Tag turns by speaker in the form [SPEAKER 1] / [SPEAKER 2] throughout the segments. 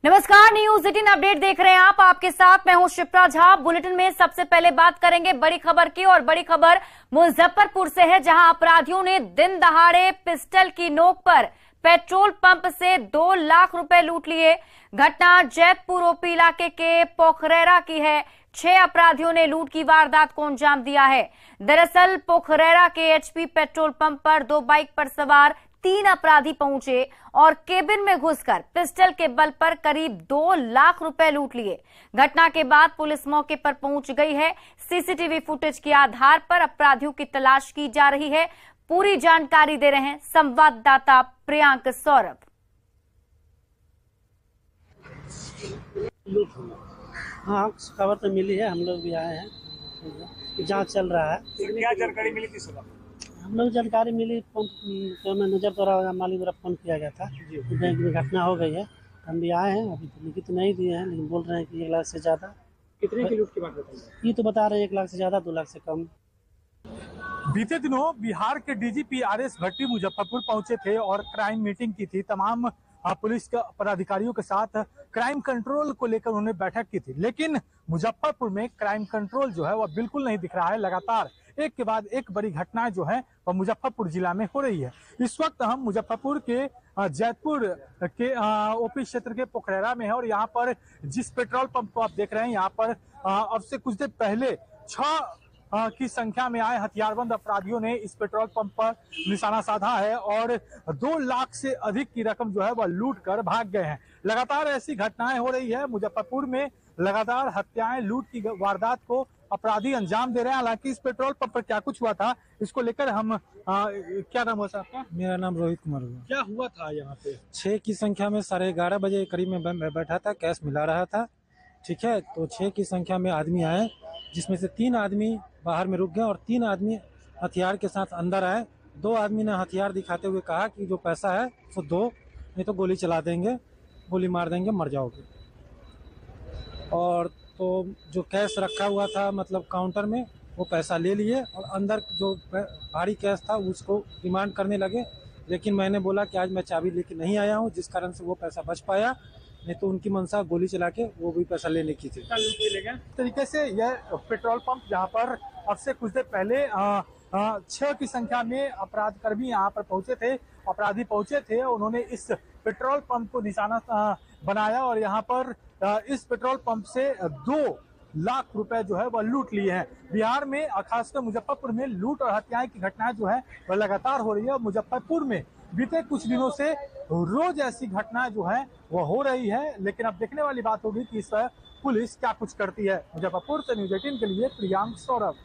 [SPEAKER 1] नमस्कार, news 18 update देख रहे हैं आप। आपके साथ मैं हूं शिप्रा झा। बुलेटिन में सबसे पहले बात करेंगे बड़ी खबर की, और बड़ी खबर मुजफ्फरपुर से है, जहां अपराधियों ने दिन दहाड़े पिस्टल की नोक पर पेट्रोल पंप से 2 लाख रुपए लूट लिए। घटना जैतपुर ओपी इलाके के पोखरेरा की है। 6 अपराधियों ने लूट की वारदात को अंजाम दिया है। दरअसल पोखरेरा के एचपी पेट्रोल पंप पर 2 बाइक पर सवार 3 अपराधी पहुंचे और केबिन में घुसकर पिस्टल के बल पर करीब 2 लाख रुपए लूट लिए। घटना के बाद पुलिस मौके पर पहुंच गई है। सीसीटीवी फुटेज के आधार पर अपराधियों की तलाश की जा रही है। पूरी जानकारी दे रहे हैं संवाददाता प्रियांक सौरभ।
[SPEAKER 2] हाँ, खबर तो मिली है, हम लोग भी आए हैं, जांच चल रहा है।
[SPEAKER 3] क्या जानकारी मिली थी सुबह?
[SPEAKER 2] हम लोग जानकारी मिली, तो मैं नजर द्वारा मालिक द्वारा फोन किया गया था कि बैंक में घटना हो गई है। हम भी आए हैं, अभी तो लिखित नहीं दिए हैं, लेकिन बोल रहे हैं कि 1 लाख से ज़्यादा।
[SPEAKER 3] कितने की लूट की बात बताइए?
[SPEAKER 2] ये तो बता रहे हैं 1 लाख से ज़्यादा, 2 लाख से कम।
[SPEAKER 3] बीते दिनों बिहार के डीजीपी आरएस भट्टी मुजफ्फरपुर पहुंचे थे और क्राइम मीटिंग की थी। तमाम पुलिस के पदाधिकारियों के साथ क्राइम कंट्रोल को लेकर उन्होंने बैठक की थी, लेकिन मुजफ्फरपुर में क्राइम कंट्रोल जो है वह बिल्कुल नहीं दिख रहा है। लगातार एक के बाद एक बड़ी घटनाएं जो है वह मुजफ्फरपुर जिला में हो रही है। इस वक्त हम मुजफ्फरपुर के जैतपुर के ओपी क्षेत्र के पोखरेरा में है, और यहाँ पर जिस पेट्रोल पंप को आप देख रहे हैं, यहाँ पर अब से कुछ देर पहले 6 की संख्या में आए हथियारबंद अपराधियों ने इस पेट्रोल पंप पर निशाना साधा है और 2 लाख से अधिक की रकम जो है वह लूट कर भाग गए हैं। लगातार ऐसी घटनाएं हो रही है मुजफ्फरपुर में। लगातार हत्याएं, लूट की वारदात को अपराधी अंजाम दे रहे हैं। हालांकि इस पेट्रोल पंप पर क्या कुछ हुआ था, इसको लेकर हम क्या नाम हुआ आपका?
[SPEAKER 4] मेरा नाम रोहित कुमार हुआ।
[SPEAKER 3] क्या हुआ था यहाँ पे?
[SPEAKER 4] 6 की संख्या में 11:30 बजे करीब में मैं बैठा था, कैश मिला रहा था। ठीक है, तो 6 की संख्या में आदमी आए, जिसमें से 3 आदमी बाहर में रुक गए और 3 आदमी हथियार के साथ अंदर आए। 2 आदमी ने हथियार दिखाते हुए कहा कि जो पैसा है वो दो, नहीं तो गोली चला देंगे, गोली मार देंगे, मर जाओगे। और तो जो कैश रखा हुआ था मतलब काउंटर में, वो पैसा ले लिए और अंदर जो भारी कैश था उसको डिमांड करने लगे। लेकिन मैंने बोला कि आज मैं चाबी लेके नहीं आया हूँ, जिस कारण से वो पैसा बच पाया, नहीं तो उनकी मनसा गोली चला के वो भी पैसा लेने की थी।
[SPEAKER 3] तरीके से यह पेट्रोल पंप जहाँ पर अब से कुछ देर पहले 6 की संख्या में अपराधकर्मी यहाँ पर पहुंचे थे, अपराधी पहुंचे थे। उन्होंने इस पेट्रोल पंप को निशाना बनाया और यहाँ पर इस पेट्रोल पंप से 2 लाख रुपए जो है वह लूट लिए हैं। बिहार में खासकर मुजफ्फरपुर में लूट और हत्याएं की घटनाएं जो है वह लगातार हो रही है। मुजफ्फरपुर में बीते कुछ दिनों से रोज ऐसी घटनाएं जो है वह हो रही है, लेकिन अब देखने वाली बात होगी कि इस पर पुलिस क्या कुछ करती है। मुजफ्फरपुर से न्यूज 18 के लिए प्रियांक सौरभ।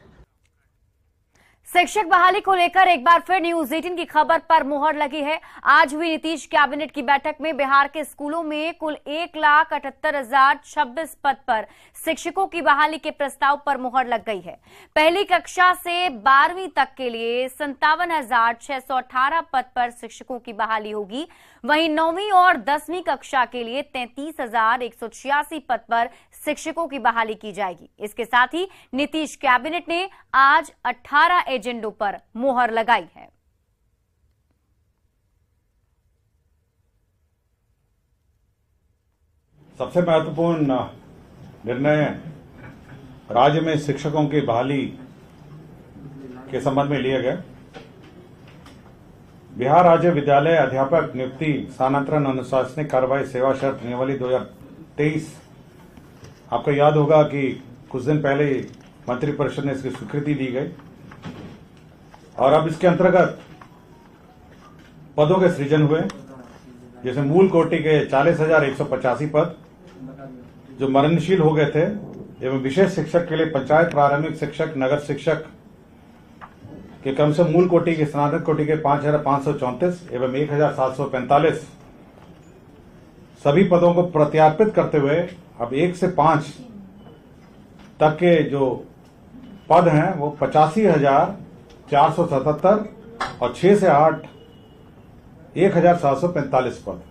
[SPEAKER 1] शिक्षक बहाली को लेकर एक बार फिर न्यूज 18 की खबर पर मुहर लगी है। आज हुई नीतीश कैबिनेट की बैठक में बिहार के स्कूलों में कुल 1,78,026 पद पर शिक्षकों की बहाली के प्रस्ताव पर मुहर लग गई है। पहली कक्षा से 12वीं तक के लिए 57,618 पद पर शिक्षकों की बहाली होगी। वहीं 9वीं और 10वीं कक्षा के लिए 33,186 पद पर शिक्षकों की बहाली की जाएगी। इसके साथ ही नीतीश कैबिनेट ने आज 18 एजेंडों पर मुहर लगाई है।
[SPEAKER 5] सबसे महत्वपूर्ण निर्णय राज्य में शिक्षकों की बहाली के संबंध में लिया गया। बिहार राज्य विद्यालय अध्यापक नियुक्ति स्थानांतरण अनुशासनिक कार्रवाई सेवा शर्त नियमावली 2023, आपको याद होगा कि कुछ दिन पहले मंत्रिपरिषद ने इसकी स्वीकृति दी गई और अब इसके अंतर्गत पदों के सृजन हुए, जैसे मूल कोटि के 40,185 पद जो मरणशील हो गए थे, एवं विशेष शिक्षक के लिए पंचायत प्रारंभिक शिक्षक, नगर शिक्षक के क्रम से मूल कोटि के स्नातक कोटि के 5,534 एवं 1,745 सभी पदों को प्रत्यार्पित करते हुए अब 1 से 5 तक के जो पद हैं वो 85,477 और 6 से 8 1,745 पद।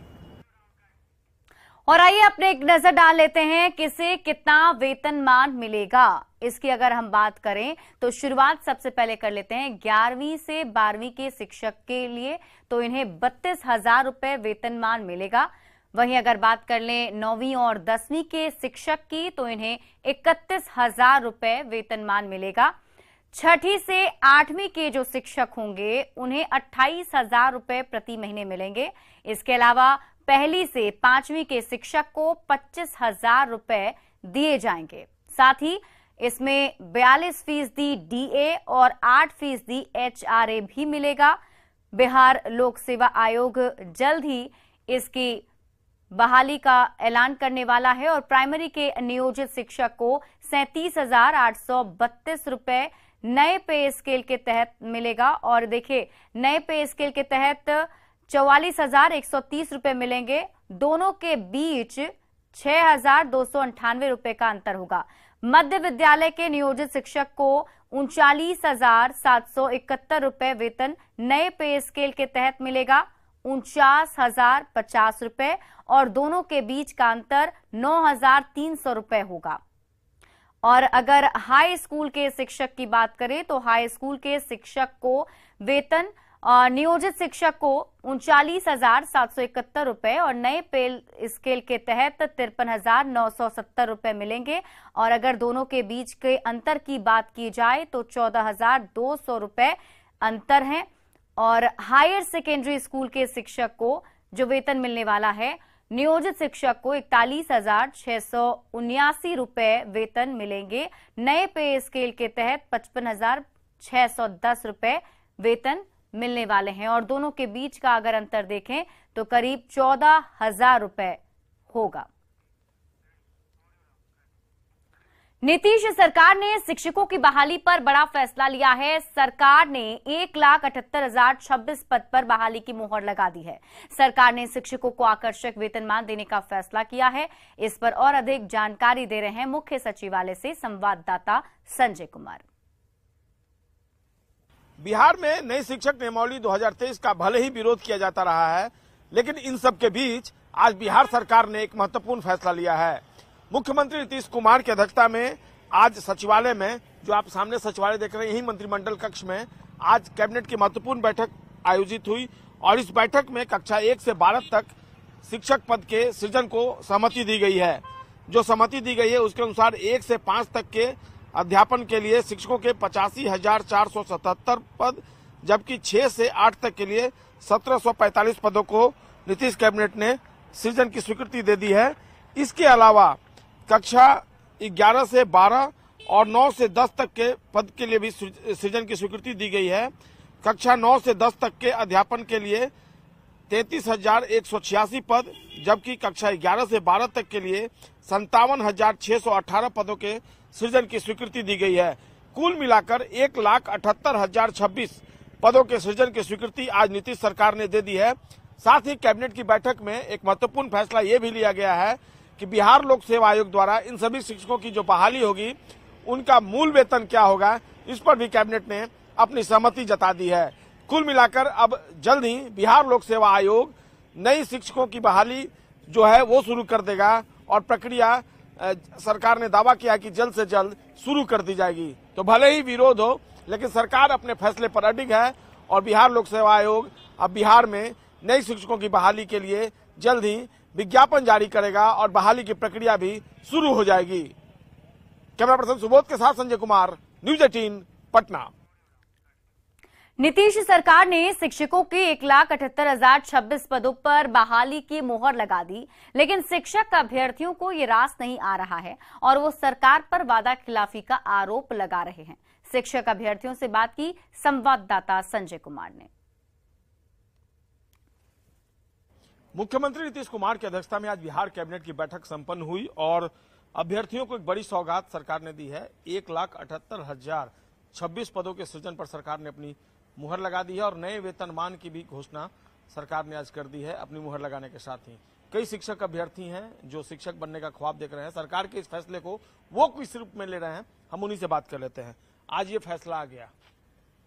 [SPEAKER 1] और आइए अपने एक नजर डाल लेते हैं किसे कितना वेतनमान मिलेगा। इसकी अगर हम बात करें तो शुरुआत सबसे पहले कर लेते हैं 11वीं से 12वीं के शिक्षक के लिए, तो इन्हें 32,000 रुपए वेतनमान मिलेगा। वहीं अगर बात कर लें 9वीं और 10वीं के शिक्षक की तो इन्हें 31,000 रुपए वेतनमान मिलेगा। 6ठी से 8वीं के जो शिक्षक होंगे उन्हें 28,000 रुपए प्रति महीने मिलेंगे। इसके अलावा 1ली से 5वीं के शिक्षक को 25,000 रुपए दिए जाएंगे। साथ ही इसमें 42% DA और 8% HRA भी मिलेगा। बिहार लोक सेवा आयोग जल्द ही इसकी बहाली का ऐलान करने वाला है और प्राइमरी के नियोजित शिक्षक को 37,832 रुपए नए पे स्केल के तहत मिलेगा। और देखिए, नए पे स्केल के तहत 44,130 रुपए मिलेंगे। दोनों के बीच 6,298 रुपए का अंतर होगा। मध्य विद्यालय के नियोजित शिक्षक को 39,771 रुपए वेतन नए पे स्केल के तहत मिलेगा, 49,050 रुपए, और दोनों के बीच का अंतर 9,300 रुपए होगा। और अगर हाई स्कूल के शिक्षक की बात करें तो हाई स्कूल के शिक्षक को वेतन नियोजित शिक्षक को 39,771 रुपए और नए पे स्केल के तहत 53,970 रुपए मिलेंगे। और अगर दोनों के बीच के अंतर की बात की जाए तो 14,200 रुपए अंतर है। और हायर सेकेंडरी स्कूल के शिक्षक को जो वेतन मिलने वाला है, नियोजित शिक्षक को 41,679 रुपए वेतन मिलेंगे। नए पे स्केल के तहत 55,610 रुपए वेतन मिलने वाले हैं और दोनों के बीच का अगर अंतर देखें तो करीब 14,000 रुपए होगा। नीतीश सरकार ने शिक्षकों की बहाली पर बड़ा फैसला लिया है। सरकार ने 1,78,026 पद पर बहाली की मुहर लगा दी है। सरकार ने शिक्षकों को आकर्षक वेतनमान देने का फैसला किया है। इस पर और अधिक जानकारी दे रहे हैं मुख्य सचिवालय से संवाददाता संजय कुमार।
[SPEAKER 6] बिहार में नई शिक्षक नियमावली 2023 का भले ही विरोध किया जाता रहा है, लेकिन इन सब के बीच आज बिहार सरकार ने एक महत्वपूर्ण फैसला लिया है। मुख्यमंत्री नीतीश कुमार की अध्यक्षता में आज सचिवालय में, जो आप सामने सचिवालय देख रहे हैं, यही मंत्रिमंडल कक्ष में आज कैबिनेट की महत्वपूर्ण बैठक आयोजित हुई और इस बैठक में कक्षा 1 से 12 तक शिक्षक पद के सृजन को सहमति दी गई है। जो सहमति दी गई है उसके अनुसार 1 से 5 तक के अध्यापन के लिए शिक्षकों के 85,477 पद, जबकि 6 से 8 तक के लिए 1,745 पदों को नीतीश कैबिनेट ने सृजन की स्वीकृति दे दी है। इसके अलावा कक्षा 11 से 12 और 9 से 10 तक के पद के लिए भी सृजन की स्वीकृति दी गई है। कक्षा 9 से 10 तक के अध्यापन के लिए 33,186 पद, जबकि कक्षा 11 से 12 तक के लिए 57,618 पदों के सृजन की स्वीकृति दी गई है। कुल मिलाकर 1,78,026 पदों के सृजन की स्वीकृति आज नीतीश सरकार ने दे दी है। साथ ही कैबिनेट की बैठक में एक महत्वपूर्ण फैसला ये भी लिया गया है कि बिहार लोक सेवा आयोग द्वारा इन सभी शिक्षकों की जो बहाली होगी उनका मूल वेतन क्या होगा, इस पर भी कैबिनेट ने अपनी सहमति जता दी है। कुल मिलाकर अब जल्द ही बिहार लोक सेवा आयोग नई शिक्षकों की बहाली जो है वो शुरू कर देगा और प्रक्रिया सरकार ने दावा किया कि जल्द से जल्द शुरू कर दी जाएगी। तो भले ही विरोध हो, लेकिन सरकार अपने फैसले पर अडिग है और बिहार लोक सेवा आयोग अब बिहार में नई शिक्षकों की बहाली के लिए जल्द ही विज्ञापन जारी करेगा और बहाली की प्रक्रिया भी शुरू हो जाएगी। कैमरा पर्सन सुबोध के साथ संजय कुमार, न्यूज 18 पटना।
[SPEAKER 1] नीतीश सरकार ने शिक्षकों के 1,78,026 पदों पर बहाली की मुहर लगा दी, लेकिन शिक्षक अभ्यर्थियों को ये रास नहीं आ रहा है और वो सरकार पर वादा खिलाफी का आरोप लगा रहे हैं। शिक्षक अभ्यर्थियों से बात की संवाददाता संजय कुमार ने।
[SPEAKER 6] मुख्यमंत्री नीतीश कुमार की अध्यक्षता में आज बिहार कैबिनेट की बैठक संपन्न हुई और अभ्यर्थियों को एक बड़ी सौगात सरकार ने दी है। 1,78,026 पदों के सृजन पर सरकार ने अपनी मुहर लगा दी है और नए वेतनमान की भी घोषणा सरकार ने आज कर दी है। अपनी मुहर लगाने के साथ ही कई शिक्षक अभ्यर्थी हैं जो शिक्षक बनने का ख्वाब देख रहे हैं। सरकार के इस फैसले को वो किस रूप में ले रहे हैं, हम उन्हीं से बात कर लेते हैं। आज ये फैसला आ गया,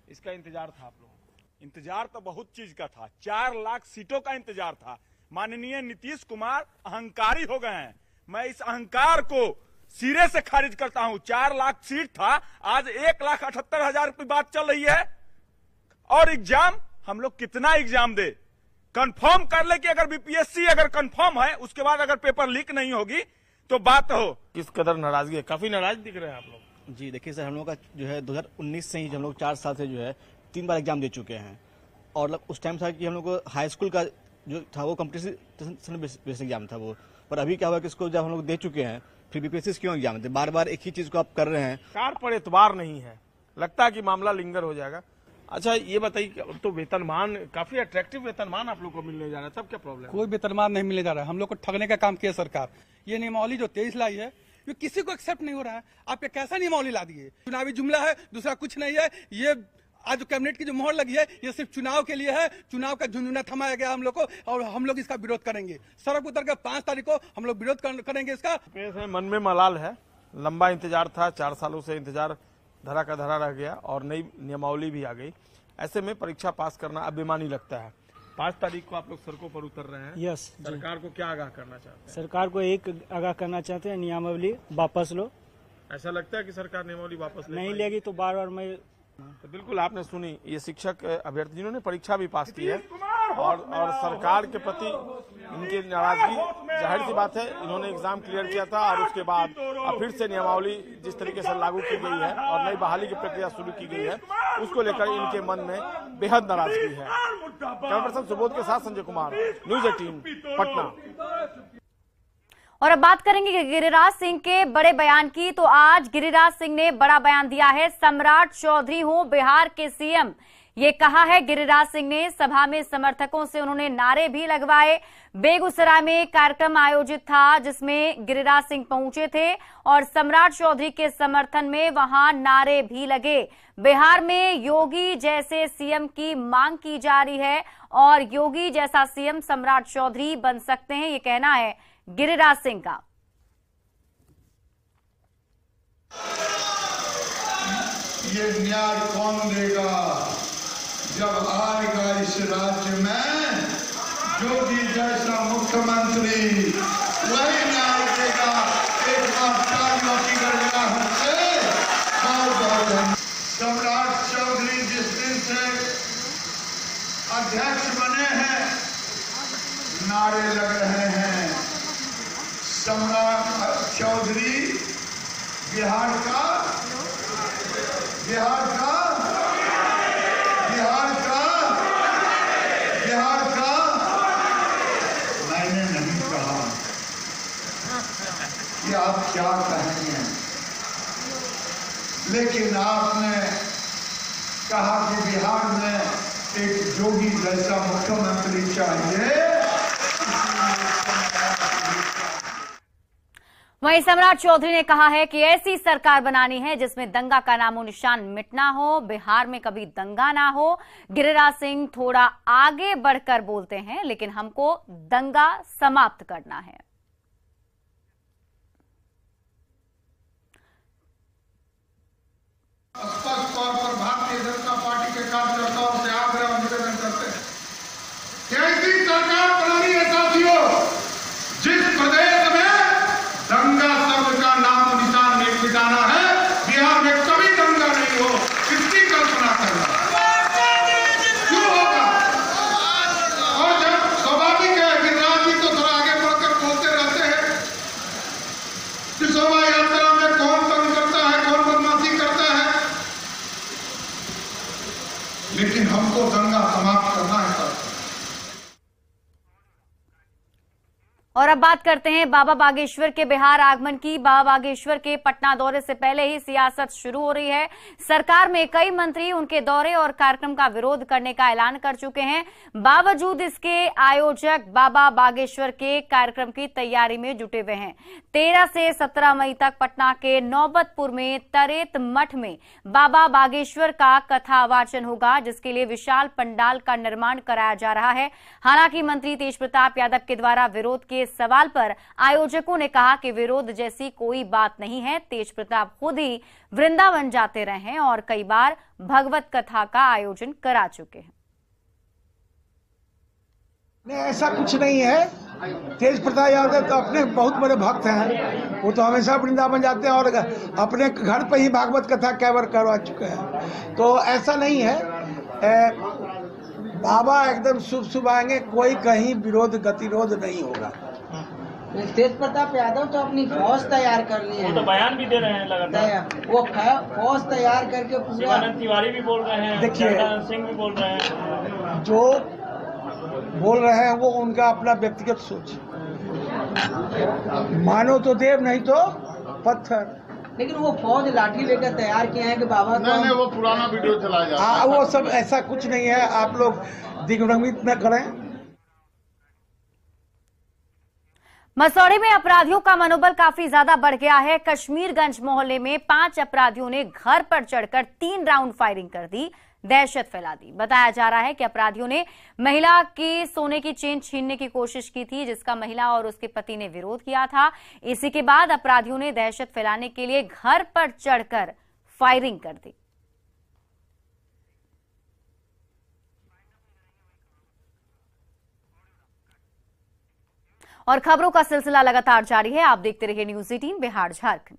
[SPEAKER 6] इसका इंतजार था आप लोगों को?
[SPEAKER 7] इंतजार तो बहुत चीज का था, 4 लाख सीटों का इंतजार था। माननीय नीतीश कुमार अहंकारी हो गए हैं। मैं इस अहंकार को सिरे से खारिज करता हूं। 4 लाख सीट था, आज 1,78,000 की बात चल रही है। और एग्जाम, हम लोग कितना एग्जाम दे? कंफर्म कर ले कि अगर बीपीएससी अगर कंफर्म है, उसके बाद अगर पेपर लीक नहीं होगी तो बात हो।
[SPEAKER 6] किस कदर नाराजगी है, काफी नाराज दिख रहे हैं आप लोग।
[SPEAKER 8] जी देखिए सर, हम लोग का जो है 2019 से ही हम लोग 4 साल से जो है 3 बार एग्जाम दे चुके हैं, और उस टाइम था कि हम लोग को हाई स्कूल का जो था वो कॉम्पिटिशन बेस्ड एग्जाम था वो, पर अभी क्या हुआ कि इसको जब हम लोग दे चुके हैं फिर बीपीएससी क्यों एग्जाम देते, बार बार एक ही चीज को आप कर रहे हैं।
[SPEAKER 6] कार पर एतबार नहीं है, लगता है कि मामला लिंगर हो जाएगा। अच्छा ये बताइए, अब तो वेतनमान काफी अट्रैक्टिव वेतनमान आप लोग को मिलने जा रहा है, तब क्या प्रॉब्लम है?
[SPEAKER 9] कोई वेतनमान नहीं मिलने जा रहा है, हम लोग को ठगने का काम किया सरकार। ये नियमावली जो 23 लाई है ये किसी को एक्सेप्ट नहीं हो रहा है। आप ये कैसा नियमावली ला दिए? चुनावी जुमला है, दूसरा कुछ नहीं है। ये आज जो कैबिनेट की जो मोहर लगी है ये सिर्फ चुनाव के लिए है, चुनाव का झुंझुना थमाया गया हम लोग को, और हम लोग इसका विरोध करेंगे। सड़क उतर कर 5 तारीख को हम लोग विरोध करेंगे इसका।
[SPEAKER 6] मन में मलाल है, लंबा इंतजार था, 4 सालों से इंतजार धरा का धरा रह गया और नई नियमावली भी आ गई। ऐसे में परीक्षा पास करना अब बेमानी लगता है। 5 तारीख को आप लोग सड़कों पर उतर रहे हैं।
[SPEAKER 2] यस,
[SPEAKER 6] सरकार को क्या आगाह करना चाहते हैं?
[SPEAKER 2] सरकार को एक आगाह करना चाहते हैं, नियमावली वापस लो।
[SPEAKER 6] ऐसा लगता है कि सरकार नियमावली वापस
[SPEAKER 2] नहीं लेगी तो बार बार मैं
[SPEAKER 6] तो बिल्कुल आपने सुनी ये शिक्षक अभ्यर्थी जिन्होंने परीक्षा भी पास की है और सरकार के प्रति इनकी नाराजगी जाहिर सी बात है। इन्होंने एग्जाम क्लियर किया था और उसके बाद अब फिर से नियमावली जिस तरीके से लागू की गई है और नई बहाली की प्रक्रिया शुरू की गई है उसको लेकर इनके मन में बेहद नाराजगी है। कैमरा पर्सन सुबोध के साथ संजय कुमार, न्यूज़ 18 पटना।
[SPEAKER 1] और अब बात करेंगे गिरिराज सिंह के बड़े बयान की। तो आज गिरिराज सिंह ने बड़ा बयान दिया है। सम्राट चौधरी हो बिहार के सीएम, ये कहा है गिरिराज सिंह ने। सभा में समर्थकों से उन्होंने नारे भी लगवाए। बेगूसराय में कार्यक्रम आयोजित था जिसमें गिरिराज सिंह पहुंचे थे और सम्राट चौधरी के समर्थन में वहां नारे भी लगे। बिहार में योगी जैसे सीएम की मांग की जा रही है और योगी जैसा सीएम सम्राट चौधरी बन सकते हैं, ये कहना है गिरिराज सिंह का।
[SPEAKER 10] ये न्याय कौन देगा जब आएगा इस राज्य में योगी जैसा मुख्यमंत्री, वही न्याय देगा। एक बार तालियों की गर्जना हमसे बहुत। सम्राट चौधरी जिस दिन से अध्यक्ष बने हैं नारे लग रहे हैं। सम्राट चौधरी बिहार का मैंने नहीं कहा कि आप क्या कहेंगे, लेकिन आपने कहा कि बिहार में एक योगी जैसा मुख्यमंत्री चाहिए।
[SPEAKER 1] वहीं सम्राट चौधरी ने कहा है कि ऐसी सरकार बनानी है जिसमें दंगा का नामो निशान मिटना हो, बिहार में कभी दंगा ना हो। गिरिराज सिंह थोड़ा आगे बढ़कर बोलते हैं, लेकिन हमको दंगा समाप्त करना है।
[SPEAKER 10] स्पष्ट तौर पर भारतीय जनता पार्टी के कार्यकर्ताओं से आग्रह और निवेदन करते हैं कि ऐसी सरकार बनानी है साथियों जिस प्रदेश में दंगा शब्द का नाम निशान मिटाना है, बिहार में कभी दंगा नहीं हो, इसकी कल्पना करना क्यों होगा। और जब स्वाभाविक है गिरिराज जी तो थोड़ा आगे बढ़कर बोलते रहते हैं कि शोभा यात्रा में कौन तंग करता है, कौन बदमाशी करता है, लेकिन हमको दंगा समाप्त करना है।
[SPEAKER 1] और अब बात करते हैं बाबा बागेश्वर के बिहार आगमन की। बाबा बागेश्वर के पटना दौरे से पहले ही सियासत शुरू हो रही है। सरकार में कई मंत्री उनके दौरे और कार्यक्रम का विरोध करने का ऐलान कर चुके हैं। बावजूद इसके आयोजक बाबा बागेश्वर के कार्यक्रम की तैयारी में जुटे हुए हैं। 13 से 17 मई तक पटना के नौबतपुर में तरेत मठ में बाबा बागेश्वर का कथा वाचन होगा, जिसके लिए विशाल पंडाल का निर्माण कराया जा रहा है। हालांकि मंत्री तेज प्रताप यादव के द्वारा विरोध के सवाल पर आयोजकों ने कहा कि विरोध जैसी कोई बात नहीं है। तेज प्रताप खुद ही वृंदावन जाते रहे हैं और कई बार भगवत कथा का आयोजन करा चुके हैं।
[SPEAKER 11] नहीं, ऐसा कुछ नहीं है। तेज प्रताप यादव तो अपने बहुत बड़े भक्त हैं, वो तो हमेशा वृंदावन जाते हैं और अपने घर पे ही भागवत कथा कई बार करवा चुके हैं, तो ऐसा नहीं है। बाबा एकदम शुभ शुभ आएंगे, कोई कहीं विरोध गतिरोध नहीं होगा।
[SPEAKER 12] तेज प्रताप यादव तो अपनी फौज तैयार कर ली है,
[SPEAKER 13] वो तो बयान भी दे रहे हैं लगातार,
[SPEAKER 12] वो फौज तैयार करके पूरा।
[SPEAKER 13] शिवानंद तिवारी भी बोल रहे हैं,
[SPEAKER 11] देखिए
[SPEAKER 13] सिंह भी बोल रहे हैं,
[SPEAKER 11] जो बोल रहे हैं वो उनका अपना व्यक्तिगत सोच, मानो तो देव नहीं तो पत्थर।
[SPEAKER 12] लेकिन वो फौज लाठी लेकर तैयार किए हैं कि बाबा
[SPEAKER 10] नहीं, वो पुराना वीडियो चलाया जा रहा है।
[SPEAKER 11] वो सब ऐसा कुछ नहीं है, आप लोग दिग्भ्रमित न करें।
[SPEAKER 1] मसौढ़ी में अपराधियों का मनोबल काफी ज्यादा बढ़ गया है। कश्मीरगंज मोहल्ले में 5 अपराधियों ने घर पर चढ़कर 3 राउंड फायरिंग कर दी, दहशत फैला दी। बताया जा रहा है कि अपराधियों ने महिला की सोने की चेन छीनने की कोशिश की थी, जिसका महिला और उसके पति ने विरोध किया था। इसी के बाद अपराधियों ने दहशत फैलाने के लिए घर पर चढ़कर फायरिंग कर दी। और खबरों का सिलसिला लगातार जारी है। आप देखते रहिए न्यूज़ 18 बिहार झारखंड।